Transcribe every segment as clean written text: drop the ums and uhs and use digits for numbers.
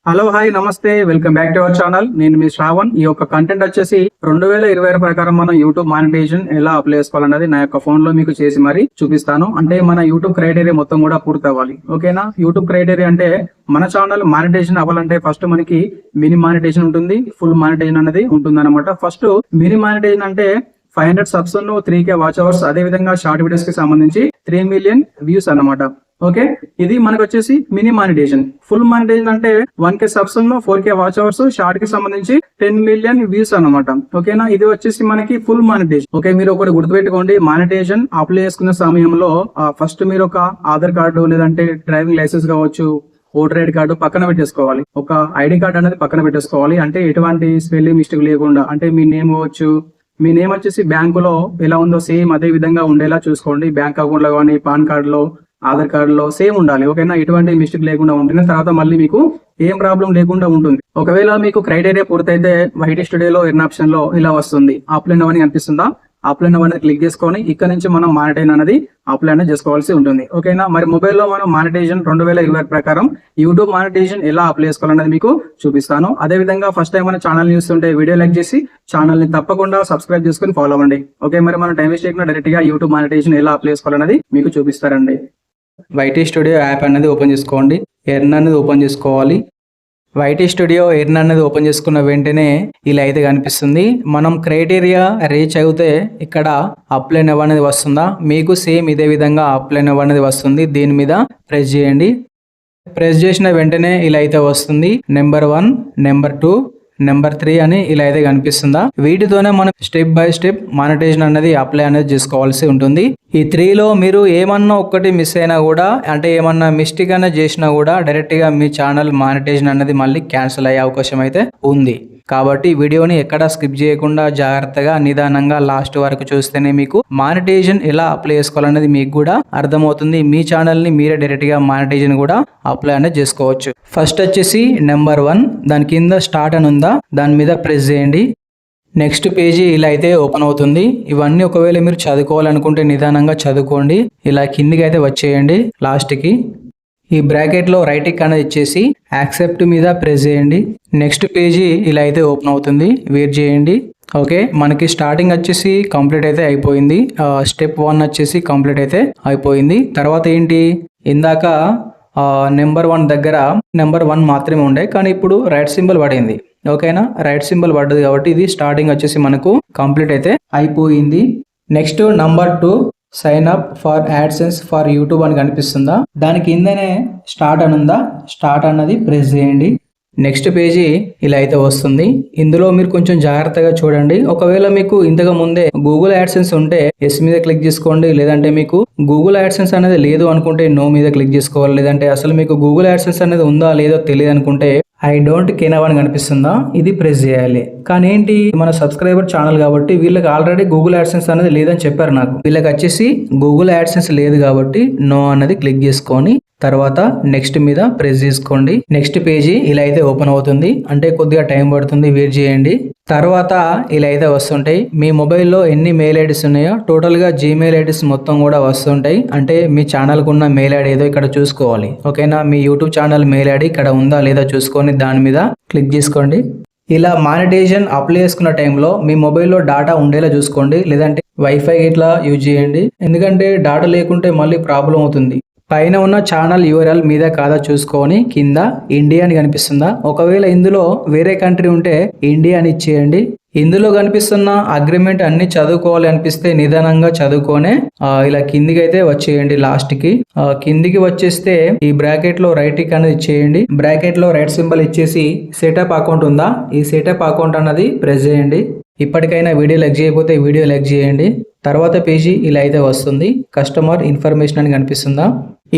Hello hi నమస్తే, welcome back to our channel. నేను మీ శ్రావణ్. ఈ యొక్క కంటెంట్ వచ్చేసి 2020 ప్రకారం మనం యూట్యూబ్ మానిటైజేషన్ ఎలా అప్లై చేసుకోవాలన్నది నా యొక్క ఫోన్ లో మీకు చేసి మరి చూపిస్తాను. అంటే మన యూట్యూబ్ క్రైటీరియా మొత్తం కూడా పూర్తి అవ్వాలి. ఓకేనా? యూట్యూబ్ క్రైటీరియా అంటే మన ఛానల్ మానిటైజేషన్ అవ్వాలంటే ఫస్ట్ మనకి మినీ మానిటైజేషన్ ఉంటుంది, ఫుల్ మానిటైజేషన్ అనేది ఉంటుంది అనమాట. ఫస్ట్ మినీ మానిటైజేషన్ అంటే 500 సబ్స్ 3K వాచ్ అవర్స్, అదే విధంగా షార్ట్ వీడియోస్ కి సంబంధించి 3 మిలియన్ వ్యూస్ అన్నమాట. ఓకే, ఇది మనకు వచ్చేసి మినీ మానిటైజేషన్. ఫుల్ మానిటైజేషన్ అంటే 1K subs 4K watch hours, short కి సంబంధించి 10 మిలియన్ వ్యూస్ అన్నమాట. ఓకేనా? ఇది వచ్చేసి మనకి ఫుల్ మానిటైజేషన్. ఓకే, మీరు ఒకటి గుర్తుపెట్టుకోండి, మానిటైజేషన్ అప్లై చేసుకున్న సమయంలో ఫస్ట్ మీరు ఒక ఆధార్ కార్డు లేదంటే డ్రైవింగ్ లైసెన్స్ కావచ్చు, ఓటర్ ఐడి కార్డు పక్కన పెట్టేసుకోవాలి. ఒక ఐడి కార్డు అనేది పక్కన పెట్టేసుకోవాలి. అంటే ఎటువంటి స్పెల్లింగ్ మిస్టేక్ లేకుండా, అంటే మీ నేమ్ అవ్వచ్చు, మీ నేమ్ వచ్చేసి బ్యాంకులో ఎలా ఉందో సేమ్ అదే విధంగా ఉండేలా చూసుకోండి. బ్యాంక్ అకౌంట్ లో కానీ, పాన్ కార్డులో, ఆధార్ కార్డులో సేమ్ ఉండాలి. ఓకేనా? ఎటువంటి మిస్టేక్ లేకుండా ఉంటుంది. తర్వాత మళ్ళీ మీకు ఏం ప్రాబ్లం లేకుండా ఉంటుంది. ఒకవేళ మీకు క్రైటీరియా పూర్తయితే వైట్ స్టూడియోలో ఎర్న్ ఆప్షన్ లో ఇలా వస్తుంది, అప్లై నవ్ అని కనిపిస్తుందా? అప్లై నవ్ అనేది క్లిక్ చేసుకొని ఇక్కడ నుంచి మనం మానిటైజేషన్ అనేది అప్లై అనేది చేసుకోవాల్సి ఉంటుంది. ఓకేనా? మరి మొబైల్లో మనం మానిటైజేషన్ 2020 ప్రకారం యూట్యూబ్ మానిటైజేషన్ ఎలా అప్లై చేసుకోవాలనేది మీకు చూపిస్తాను. అదే విధంగా ఫస్ట్ టైం మన ఛానల్ చూస్తుంటే వీడియో లైక్ చేసి ఛానల్ ని తప్పకుండా సబ్స్క్రైబ్ చేసుకుని ఫాలో అవ్వండి. ఓకే, మరి మనం టైం వేస్ట్ చేయకుండా డైరెక్ట్ గా యూట్యూబ్ మానిటైజేషన్ ఎలా అప్లై చేసుకోవాలనేది మీకు చూపిస్తారండి. వైటీ స్టూడియో యాప్ అనేది ఓపెన్ చేసుకోండి. ఎర్న్ అనేది ఓపెన్ చేసుకోవాలి. వైటీ స్టూడియో ఎర్న్ అనేది ఓపెన్ చేసుకున్న వెంటనే ఇలా అయితే కనిపిస్తుంది. మనం క్రైటీరియా రీచ్ అయితే ఇక్కడ అప్లై నవ్ అనేది వస్తుందా? మీకు సేమ్ ఇదే విధంగా అప్లై నవ్ అనేది వస్తుంది. దీని మీద ప్రెస్ చేయండి. ప్రెస్ చేసిన వెంటనే ఇలా అయితే వస్తుంది. నెంబర్ 1, నెంబర్ 2, నెంబర్ 3 అని ఇలా అయితే కనిపిస్తుందా? వీటితోనే మనం స్టెప్ బై స్టెప్ మానిటైజేషన్ అనేది అప్లై అనేది చేసుకోవాల్సి ఉంటుంది. ఈ 3లో మీరు ఏమన్నా ఒక్కటి మిస్ అయినా కూడా, అంటే ఏమన్నా మిస్టేక్ అనేది చేసినా కూడా డైరెక్ట్ గా మీ ఛానల్ మానిటైజేషన్ అనేది మళ్ళీ క్యాన్సిల్ అయ్యే అవకాశం అయితే ఉంది. కాబట్టి వీడియోని ఎక్కడా స్కిప్ చేయకుండా జాగ్రత్తగా నిదానంగా లాస్ట్ వరకు చూస్తేనే మీకు మానిటైజేషన్ ఎలా అప్లై చేసుకోవాలనేది మీకు కూడా అర్థమవుతుంది. మీ ఛానల్ ని మీరే డైరెక్ట్ గా మానిటైజేషన్ కూడా అప్లై అనేది చేసుకోవచ్చు. ఫస్ట్ వచ్చేసి నెంబర్ 1, దాని కింద స్టార్ట్ అని ఉందా, దాని మీద ప్రెస్ చేయండి. నెక్స్ట్ పేజీ ఇలా అయితే ఓపెన్ అవుతుంది. ఇవన్నీ ఒకవేళ మీరు చదువుకోవాలనుకుంటే నిదానంగా చదువుకోండి. ఇలా కిందికి అయితే వచ్చేయండి. లాస్ట్కి ఈ బ్రాకెట్ లో రైట్ టిక్ అనేది ఇచ్చేసి యాక్సెప్ట్ మీద ప్రెస్ చేయండి. నెక్స్ట్ పేజీ ఇలా అయితే ఓపెన్ అవుతుంది. వెయిట్ చేయండి. ఓకే, మనకి స్టార్టింగ్ వచ్చేసి కంప్లీట్ అయితే అయిపోయింది. స్టెప్ 1 వచ్చేసి కంప్లీట్ అయితే అయిపోయింది. తర్వాత ఏంటి, ఇందాక నెంబర్ 1 దగ్గర నెంబర్ 1 మాత్రమే ఉండే, కానీ ఇప్పుడు రైట్ సింబల్ పడింది. ఓకేనా? రైట్ సింబల్ పడ్డది కాబట్టి ఇది స్టార్టింగ్ వచ్చేసి మనకు కంప్లీట్ అయితే అయిపోయింది. Next number 2, sign up for AdSense for YouTube అని కనిపిస్తుందా? దాని కిందనే స్టార్ట్ అని ఉందా, స్టార్ట్ అన్నది ప్రెస్ చేయండి. నెక్స్ట్ పేజీ ఇలా అయితే వస్తుంది. ఇందులో మీరు కొంచెం జాగ్రత్తగా చూడండి. ఒకవేళ మీకు ఇంతకు ముందే గూగుల్ యాడ్సెన్స్ ఉంటే ఎస్ మీద క్లిక్ చేసుకోండి. లేదంటే మీకు గూగుల్ యాడ్సెన్స్ అనేది లేదు అనుకుంటే నో మీద క్లిక్ చేసుకోవాలి. లేదంటే అసలు మీకు గూగుల్ యాడ్సెన్స్ అనేది ఉందా లేదో తెలియదు అనుకుంటే ఐ డోంట్ కెనవ్ అని కనిపిస్తుందా, ఇది ప్రెస్ చేయాలి. కానీ ఏంటి, మన సబ్స్క్రైబర్ ఛానల్ కాబట్టి వీళ్ళకి ఆల్రెడీ గూగుల్ యాడ్సెన్స్ అనేది లేదని చెప్పారు నాకు. వీళ్ళకి వచ్చేసి గూగుల్ యాడ్సెన్స్ లేదు కాబట్టి నో అన్నది క్లిక్ చేసుకొని తర్వాత నెక్స్ట్ మీద ప్రెస్ చేసుకోండి. నెక్స్ట్ పేజీ ఇలా అయితే ఓపెన్ అవుతుంది. అంటే కొద్దిగా టైం పడుతుంది, వెయిట్ చేయండి. తర్వాత ఇలా అయితే వస్తుంటాయి. మీ మొబైల్లో ఎన్ని మెయిల్ ఐడీస్ ఉన్నాయో టోటల్గా జీమెయిల్ ఐడీస్ మొత్తం కూడా వస్తుంటాయి. అంటే మీ ఛానల్కు ఉన్న మెయిల్ ఐడి ఏదో ఇక్కడ చూసుకోవాలి. ఓకేనా? మీ యూట్యూబ్ ఛానల్ మెయిల్ ఐడి ఇక్కడ ఉందా లేదా చూసుకొని దాని మీద క్లిక్ చేసుకోండి. ఇలా మానిటైజేషన్ అప్లై చేసుకున్న టైంలో మీ మొబైల్లో డాటా ఉండేలా చూసుకోండి. లేదంటే వైఫై ఇట్లా యూజ్ చేయండి. ఎందుకంటే డాటా లేకుంటే మళ్ళీ ప్రాబ్లం అవుతుంది. పైన ఉన్న ఛానల్ URL మీద కాదా చూసుకొని కింద ఇండియా అని కనిపిస్తుందా? ఒకవేళ ఇందులో వేరే కంట్రీ ఉంటే ఇండియా అని ఇచ్చేయండి. ఇందులో కనిపిస్తున్న అగ్రిమెంట్ అన్ని చదువుకోవాలి అనిపిస్తే నిదానంగా చదువుకొనే ఇలా కిందికి అయితే వచ్చేయండి. లాస్ట్ కి కిందికి వచ్చేస్తే ఈ బ్రాకెట్ లో రైట్ టిక్ అనేది ఇచ్చేయండి. బ్రాకెట్ లో రైట్ సింబల్ ఇచ్చేసి సెటప్ అకౌంట్ ఉందా, ఈ సెటప్ అకౌంట్ అన్నది ప్రెస్ చేయండి. ఇప్పటికైనా వీడియో లైక్ చేయకపోతే వీడియో లైక్ చేయండి. తర్వాత పేజీ ఇలా అయితే వస్తుంది. కస్టమర్ ఇన్ఫర్మేషన్ అని కనిపిస్తుందా?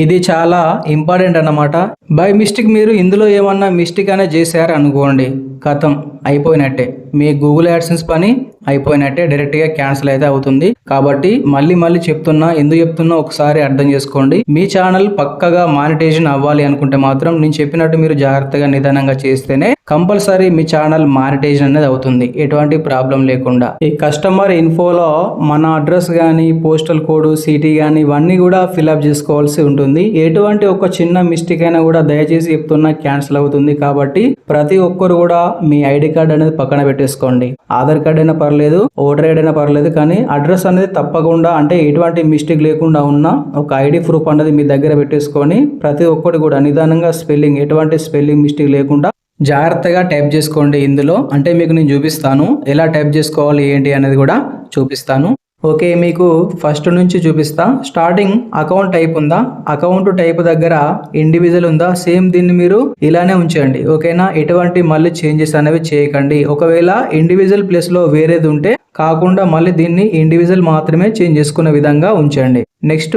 ఇది చాలా ఇంపార్టెంట్ అన్నమాట. బై మిస్టేక్ మీరు ఇందులో ఏమన్నా మిస్టేక్ అనేది చేశారు అనుకోండి, కథం అయిపోయినట్టే. మీ గూగుల్ యాడ్సెన్స్ పని అయిపోయినట్టే, డైరెక్ట్ గా క్యాన్సిల్ అయితే అవుతుంది. కాబట్టి మళ్ళీ చెప్తున్నా, ఎందుకు చెప్తున్నా ఒకసారి అర్థం చేసుకోండి. మీ ఛానల్ పక్కగా మానిటైజేషన్ అవ్వాలి అనుకుంటే మాత్రం నేను చెప్పినట్టు మీరు జాగ్రత్తగా నిదానంగా చేస్తేనే కంపల్సరీ మీ ఛానల్ మానిటైజేషన్ అనేది అవుతుంది, ఎటువంటి ప్రాబ్లం లేకుండా. ఈ కస్టమర్ ఇన్ఫోలో మన అడ్రస్ గానీ, పోస్టల్ కోడ్, సిటీ గానీ ఇవన్నీ కూడా ఫిల్అప్ చేసుకోవాల్సి ఉంటుంది. ఎటువంటి ఒక చిన్న మిస్టేక్ అయినా కూడా దయచేసి చెప్తున్నా క్యాన్సిల్ అవుతుంది. కాబట్టి ప్రతి ఒక్కరు కూడా మీ ఐడి కార్డ్ అనేది పక్కన పెట్టేసుకోండి. ఆధార్ కార్డ్ అయినా పర్లేదు, ఓటర్ ఐడి అయినా పర్లేదు, కానీ అడ్రస్ అనేది తప్పకుండా, అంటే ఎటువంటి మిస్టేక్ లేకుండా ఉన్న ఒక ఐడి ప్రూఫ్ అనేది మీ దగ్గర పెట్టేసుకొని ప్రతి ఒక్కటి కూడా నిదానంగా స్పెల్లింగ్, ఎటువంటి స్పెల్లింగ్ మిస్టేక్ లేకుండా జాగ్రత్తగా టైప్ చేసుకోండి. ఇందులో అంటే మీకు నేను చూపిస్తాను ఎలా టైప్ చేసుకోవాలి ఏంటి అనేది కూడా చూపిస్తాను. ఓకే, మీకు ఫస్ట్ నుంచి చూపిస్తా. స్టార్టింగ్ అకౌంట్ టైప్ ఉందా, అకౌంట్ టైప్ దగ్గర ఇండివిజువల్ ఉందా, సేమ్ దీన్ని మీరు ఇలానే ఉంచండి. ఓకేనా, ఎటువంటి మళ్ళీ చేంజెస్ అనేవి చేయకండి. ఒకవేళ ఇండివిజువల్ ప్లేస్ లో వేరేది ఉంటే కాకుండా మళ్ళీ దీన్ని ఇండివిజువల్ మాత్రమే చేంజ్ చేసుకునే విధంగా ఉంచండి. నెక్స్ట్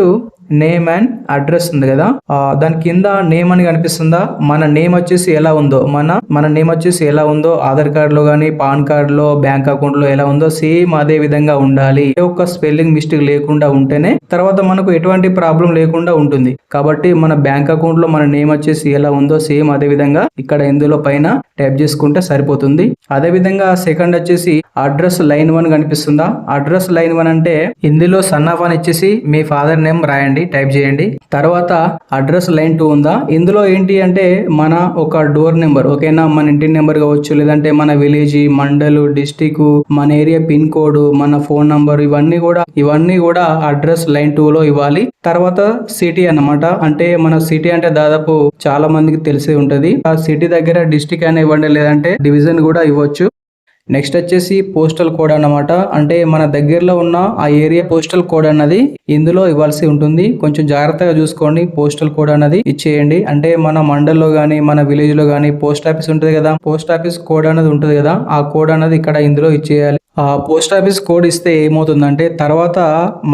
నేమ్ అండ్ అడ్రస్ ఉంది కదా, దాని కింద నేమ్ అని కనిపిస్తుందా, మన నేమ్ వచ్చేసి ఎలా ఉందో, మన నేమ్ వచ్చేసి ఎలా ఉందో ఆధార్ కార్డ్ లో గానీ, పాన్ కార్డ్ లో, బ్యాంక్ అకౌంట్ లో ఎలా ఉందో సేమ్ అదే విధంగా ఉండాలి. ఒక్క స్పెల్లింగ్ మిస్టేక్ లేకుండా ఉంటేనే తర్వాత మనకు ఎటువంటి ప్రాబ్లం లేకుండా ఉంటుంది. కాబట్టి మన బ్యాంక్ అకౌంట్ లో మన నేమ్ వచ్చేసి ఎలా ఉందో సేమ్ అదే విధంగా ఇక్కడ ఇందులో పైన టైప్ చేసుకుంటే సరిపోతుంది. అదే విధంగా సెకండ్ వచ్చేసి అడ్రస్ లైన్ 1 కనిపిస్తుందా, అడ్రస్ లైన్ 1 అంటే ఇందులో సన్ ఆఫ్ అని ఇచ్చేసి మీ ఫాదర్ నేమ్ రాయండి, టైప్ చేయండి. తర్వాత అడ్రస్ లైన్ 2 ఉందా, ఇందులో ఏంటి అంటే మన ఒక డోర్ నెంబర్, ఓకేనా, మన ఇంటి నెంబర్ కావచ్చు, లేదంటే మన విలేజ్, మండల్, డిస్టిక్, మన ఏరియా పిన్ కోడ్, మన ఫోన్ నంబర్, ఇవన్నీ కూడా అడ్రస్ లైన్ 2 లో ఇవ్వాలి. తర్వాత సిటీ అన్నమాట, అంటే మన సిటీ అంటే దాదాపు చాలా మందికి తెలిసే ఉంటది. ఆ సిటీ దగ్గర డిస్టిక్ అయినా ఇవ్వండి, లేదంటే డివిజన్ కూడా ఇవ్వచ్చు. నెక్స్ట్ వచ్చేసి పోస్టల్ కోడ్ అన్నమాట, అంటే మన దగ్గరలో ఉన్న ఆ ఏరియా పోస్టల్ కోడ్ అన్నది ఇందులో ఇవ్వాల్సి ఉంటుంది. కొంచెం జాగ్రత్తగా చూసుకోండి, పోస్టల్ కోడ్ అన్నది ఇచ్చేయండి. అంటే మన మండల్లో గానీ, మన విలేజ్ లో గానీ పోస్ట్ ఆఫీస్ ఉంటుంది కదా, పోస్ట్ ఆఫీస్ కోడ్ అనేది ఉంటుంది కదా, ఆ కోడ్ అనేది ఇక్కడ ఇందులో ఇచ్చేయాలి. ఆ పోస్ట్ ఆఫీస్ కోడ్ ఇస్తే ఏమవుతుందంటే తర్వాత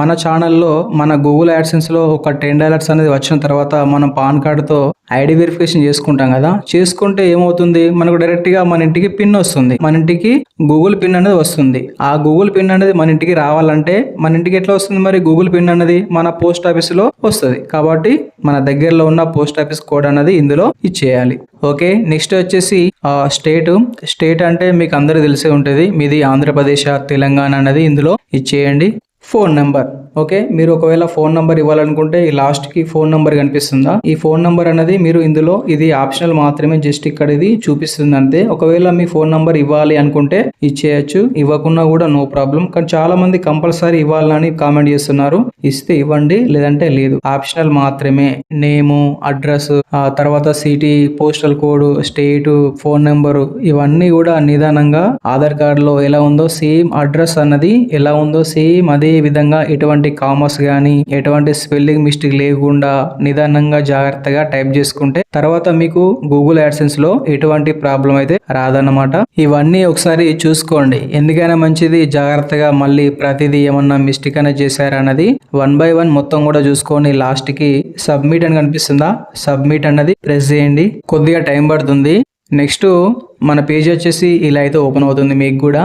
మన ఛానల్లో, మన గూగుల్ యాడ్సెన్స్ లో ఒక $10 అనేది వచ్చిన తర్వాత మనం పాన్ కార్డుతో ఐడి వెరిఫికేషన్ చేసుకుంటాం కదా, చేసుకుంటే ఏమవుతుంది, మనకు డైరెక్ట్ గా మన ఇంటికి పిన్ వస్తుంది, మన ఇంటికి గూగుల్ పిన్ అనేది వస్తుంది. ఆ గూగుల్ పిన్ అనేది మన ఇంటికి రావాలంటే మన ఇంటికి ఎట్లా వస్తుంది, మరి గూగుల్ పిన్ అనేది మన పోస్ట్ ఆఫీస్ లో వస్తుంది. కాబట్టి మన దగ్గరలో ఉన్న పోస్ట్ ఆఫీస్ కోడ్ అనేది ఇందులో ఇచ్చేయాలి. ఓకే, నెక్స్ట్ వచ్చేసి స్టేట్ అంటే మీకు అందరూ తెలిసే ఉంటుంది, మీది ఆంధ్రప్రదేశ్, తెలంగాణ అనేది ఇందులో ఇచ్చేయండి. ఫోన్ నెంబర్, ఓకే, మీరు ఒకవేళ ఫోన్ నంబర్ ఇవ్వాలనుకుంటే ఈ లాస్ట్ కి ఫోన్ నంబర్ కనిపిస్తుందా, ఈ ఫోన్ నంబర్ అనేది మీరు ఇందులో, ఇది ఆప్షనల్ మాత్రమే, జస్ట్ ఇక్కడ ఇది చూపిస్తుంది అంతే. ఒకవేళ మీ ఫోన్ నంబర్ ఇవ్వాలి అనుకుంటే ఇచ్చేయచ్చు, ఇవ్వకున్నా కూడా నో ప్రాబ్లం. కానీ చాలా మంది కంపల్సరీ ఇవ్వాలని కామెంట్ చేస్తున్నారు, ఇస్తే ఇవ్వండి, లేదంటే లేదు, ఆప్షనల్ మాత్రమే. నేము, అడ్రస్, తర్వాత city, postal code, state, phone number ఇవన్నీ కూడా నిదానంగా ఆధార్ కార్డ్ లో ఎలా ఉందో సేమ్ అడ్రస్ అన్నది ఎలా ఉందో సేమ్ అదే విధంగా ఎటువంటి కామర్స్ గానీ, ఎటువంటి స్పెల్లింగ్ మిస్టేక్ లేకుండా నిదానంగా జాగ్రత్తగా టైప్ చేసుకుంటే తర్వాత మీకు గూగుల్ యాడ్సెన్స్ లో ఎటువంటి ప్రాబ్లం అయితే రాదన్నమాట. ఇవన్నీ ఒకసారి చూసుకోండి, ఎందుకైనా మంచిది. జాగ్రత్తగా మళ్ళీ ప్రతిదీ ఏమన్నా మిస్టేక్ అనేది చేశారన్నది 1 by 1 మొత్తం కూడా చూసుకొని లాస్ట్ కి సబ్మిట్ అని కనిపిస్తుందా, సబ్మిట్ అన్నది ప్రెస్ చేయండి. కొద్దిగా టైం పడుతుంది. నెక్స్ట్ మన పేజ్ వచ్చేసి ఇలా అయితే ఓపెన్ అవుతుంది. మీకు కూడా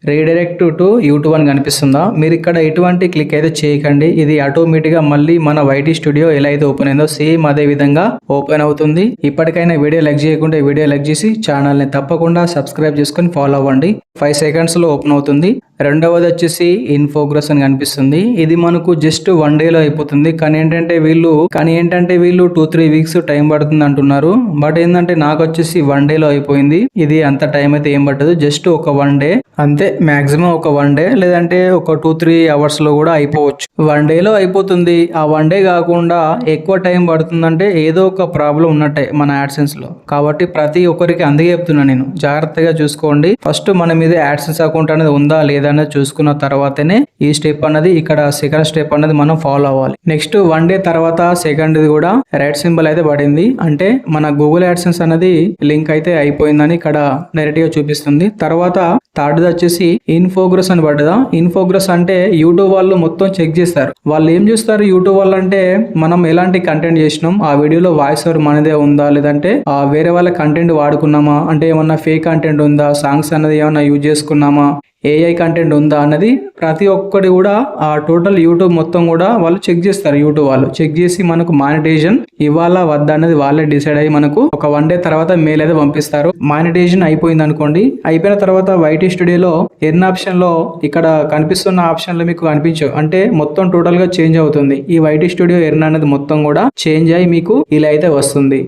రీడైరెక్ట్ టు యూట్యూబ్ అని కనిపిస్తుందా, మీరు ఇక్కడ ఎటువంటి క్లిక్ అయితే చేయకండి, ఇది ఆటోమేటిక్ గా మళ్ళీ మన వైటీ స్టూడియో ఎలా అయితే ఓపెన్ అయిందో సేమ్ అదే విధంగా ఓపెన్ అవుతుంది. ఇప్పటికైనా వీడియో లైక్ చేయకుంటే వీడియో లైక్ చేసి ఛానల్ ని తప్పకుండా సబ్స్క్రైబ్ చేసుకొని ఫాలో అవ్వండి. 5 seconds లో ఓపెన్ అవుతుంది. రెండవది వచ్చేసి ఇన్ ప్రోగ్రెస్ అని కనిపిస్తుంది, ఇది మనకు జస్ట్ 1 day లో అయిపోతుంది. కానీ ఏంటంటే వీళ్ళు 2-3 weeks టైం పడుతుంది అంటున్నారు. బట్ ఏంటంటే నాకు వచ్చేసి 1 day లో అయిపోయింది. ఇది అంత టైం అయితే ఏం పట్టదు, జస్ట్ ఒక 1 day అంతే, మాక్సిమం ఒక 1 day, లేదంటే ఒక 2-3 hours లో కూడా అయిపోవచ్చు. 1 day లో అయిపోతుంది. ఆ 1 day కాకుండా ఎక్కువ టైం పడుతుందంటే ఏదో ఒక ప్రాబ్లం ఉన్నట్టే మన యాడ్సెన్స్ లో. కాబట్టి ప్రతి ఒక్కరికి అందుకే చెప్తున్నా నేను, జాగ్రత్తగా చూసుకోండి. ఫస్ట్ మన మీద యాడ్సెన్స్ అకౌంట్ అనేది ఉందా లేదా అనేది చూసుకున్న తర్వాతనే ఈ స్టెప్ అన్నది, ఇక్కడ సెకండ్ స్టెప్ అన్నది మనం ఫాలో అవ్వాలి. నెక్స్ట్ 1 day తర్వాత సెకండ్ కూడా రైట్ సింబల్ అయితే పడింది, అంటే మన గూగుల్ యాడ్సెన్స్ అనేది లింక్ అయితే అయిపోయిందని ఇక్కడ డైరెక్ట్ గా చూపిస్తుంది. తర్వాత థర్డ్ వచ్చేసి ఇన్ఫోగ్రెస్ అని పడ్డదా. ఇన్ఫోగ్రెస్ అంటే యూట్యూబ్ వాళ్ళు మొత్తం చెక్ చేస్తారు. వాళ్ళు ఏం చూస్తారు యూట్యూబ్ వాళ్ళు అంటే మనం ఎలాంటి కంటెంట్ చేసినాం, ఆ వీడియోలో వాయిస్ ఓవర్ మనదే ఉందా, లేదంటే వేరే వాళ్ళ కంటెంట్ వాడుకున్నామా, అంటే ఏమన్నా ఫేక్ కంటెంట్ ఉందా, సాంగ్స్ అనేది ఏమన్నా యూజ్ చేసుకున్నామా, ఏఐ కంటెంట్ ఉందా అన్నది ప్రతి ఒక్కటి కూడా ఆ టోటల్ యూట్యూబ్ మొత్తం కూడా వాళ్ళు చెక్ చేస్తారు. యూట్యూబ్ వాళ్ళు చెక్ చేసి మనకు మానిటైజేషన్ ఇవ్వాలా వద్దా అనేది వాళ్ళే డిసైడ్ అయ్యి మనకు ఒక 1 day తర్వాత మెయిల్ అయితే పంపిస్తారు. మానిటైజేషన్ అయిపోయింది అనుకోండి, అయిపోయిన తర్వాత వైటీ స్టూడియోలో ఎర్న్ ఆప్షన్ లో ఇక్కడ కనిపిస్తున్న ఆప్షన్లు మీకు కనిపించవు, అంటే మొత్తం టోటల్ గా చేంజ్ అవుతుంది. ఈ వైటీ స్టూడియో ఎర్న్ అనేది మొత్తం కూడా చేంజ్ అయ్యి మీకు ఇలా అయితే వస్తుంది.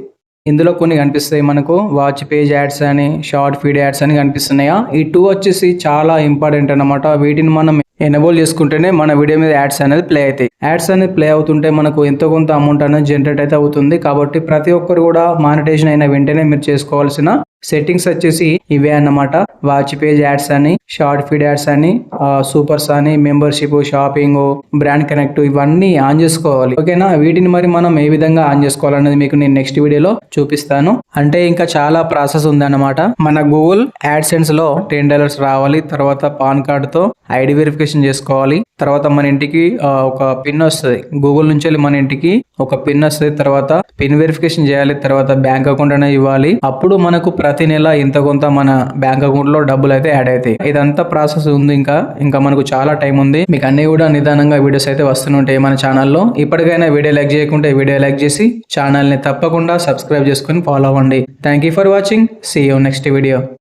ఇందులో కొన్ని కనిపిస్తాయి మనకు వాచ్ పేజ్ యాడ్స్ అని, షార్ట్ ఫీడ్ యాడ్స్ అని కనిపిస్తున్నాయా. ఈ 2 వచ్చేసి చాలా ఇంపార్టెంట్ అన్నమాట. వీటిని మనం ఎనేబుల్ చేసుకుంటేనే మన వీడియో మీద యాడ్స్ అనేది ప్లే అవుతాయి. యాడ్స్ అనేది ప్లే అవుతుంటే మనకు ఎంతో కొంత అమౌంట్ అనేది జనరేట్ అయితే అవుతుంది. కాబట్టి ప్రతి ఒక్కరు కూడా మానిటైజేషన్ అయిన వెంటనే మీరు చేసుకోవాల్సిన సెట్టింగ్స్ వచ్చేసి ఇవే అన్నమాట. వాచ్ పేజ్ యాడ్స్ అని, షార్ట్ ఫీడ్ యాడ్స్ అని, సూపర్స్ అని, మెంబర్షిప్, షాపింగ్, బ్రాండ్ కనెక్ట్ ఇవన్నీ ఆన్ చేసుకోవాలి. ఓకేనా. వీటిని మరి మనం ఏ విధంగా ఆన్ చేసుకోవాలనేది మీకు నేను నెక్స్ట్ వీడియోలో చూపిస్తాను. అంటే ఇంకా చాలా ప్రాసెస్ ఉంది అన్నమాట. మన గూగుల్ యాడ్సెన్స్ లో $10 రావాలి. తర్వాత పాన్ కార్డ్ తో ఐడి వెరిఫికేషన్ చేసుకోవాలి. తర్వాత మన ఇంటికి ఒక పిన్ వస్తుంది. గూగుల్ నుంచి వెళ్ళి మన ఇంటికి ఒక పిన్ వస్తుంది. తర్వాత పిన్ వెరిఫికేషన్ చేయాలి. తర్వాత బ్యాంక్ అకౌంట్ అనేది ఇవ్వాలి. అప్పుడు మనకు ప్రతి నెల ఇంత కొంత మన బ్యాంక్ అకౌంట్ లో డబ్బులు అయితే యాడ్ అవుతాయి. ఇదంతా ప్రాసెస్ ఉంది. ఇంకా మనకు చాలా టైం ఉంది. మీకు అన్ని కూడా నిదానంగా వీడియోస్ అయితే వస్తుంటాయి మన ఛానల్లో. ఇప్పటికైనా వీడియో లైక్ చేయకుంటే వీడియో లైక్ చేసి ఛానల్ ని తప్పకుండా సబ్స్క్రైబ్ చేసుకుని ఫాలో అవ్వండి. Thank you for watching. See you next video.